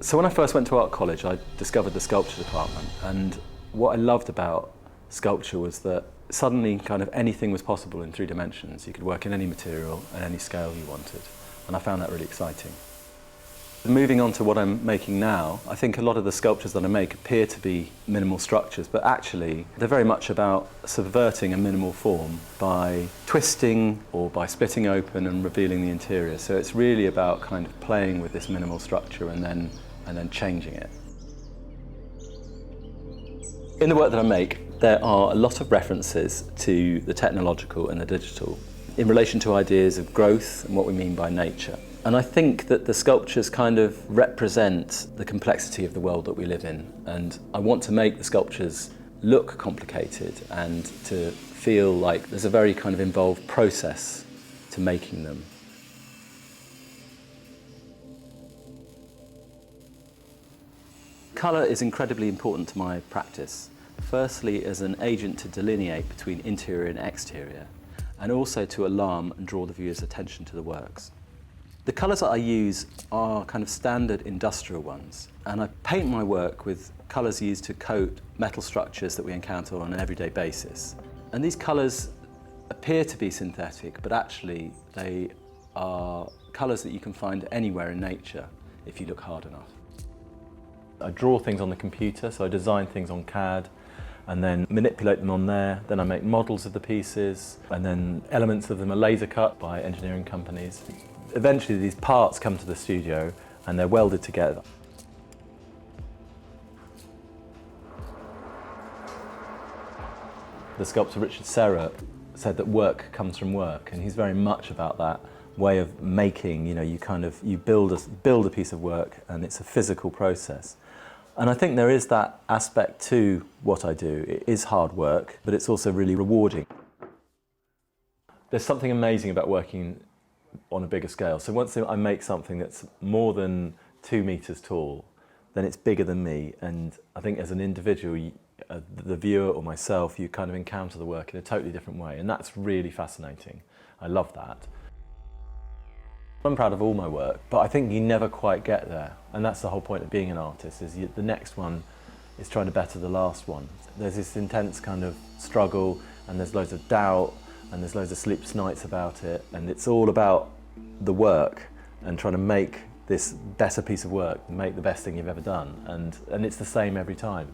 So when I first went to art college, I discovered the sculpture department, and what I loved about sculpture was that suddenly kind of anything was possible in 3 dimensions. You could work in any material and any scale you wanted, and I found that really exciting. Moving on to what I'm making now, I think a lot of the sculptures that I make appear to be minimal structures, but actually they're very much about subverting a minimal form by twisting or by splitting open and revealing the interior. So it's really about kind of playing with this minimal structure and then changing it. In the work that I make, there are a lot of references to the technological and the digital in relation to ideas of growth and what we mean by nature. And I think that the sculptures kind of represent the complexity of the world that we live in. And I want to make the sculptures look complicated and to feel like there's a very kind of involved process to making them. Colour is incredibly important to my practice. Firstly, as an agent to delineate between interior and exterior, and also to alarm and draw the viewer's attention to the works. The colours that I use are kind of standard industrial ones, and I paint my work with colours used to coat metal structures that we encounter on an everyday basis. And these colours appear to be synthetic, but actually they are colours that you can find anywhere in nature if you look hard enough. I draw things on the computer, so I design things on CAD and then manipulate them on there. Then I make models of the pieces, and then elements of them are laser cut by engineering companies. Eventually these parts come to the studio and they're welded together. The sculptor Richard Serra said that work comes from work, and he's very much about that way of making. You know, you build a piece of work, and it's a physical process. And I think there is that aspect to what I do. It is hard work, but it's also really rewarding. There's something amazing about working on a bigger scale. So once I make something that's more than 2 meters tall, then it's bigger than me. And I think as an individual, the viewer or myself, you kind of encounter the work in a totally different way. And that's really fascinating. I love that. I'm proud of all my work, but I think you never quite get there. And that's the whole point of being an artist, is the next one is trying to better the last one. There's this intense kind of struggle, and there's loads of doubt, and there's loads of sleepless nights about it, and it's all about the work and trying to make this better piece of work, make the best thing you've ever done, and it's the same every time.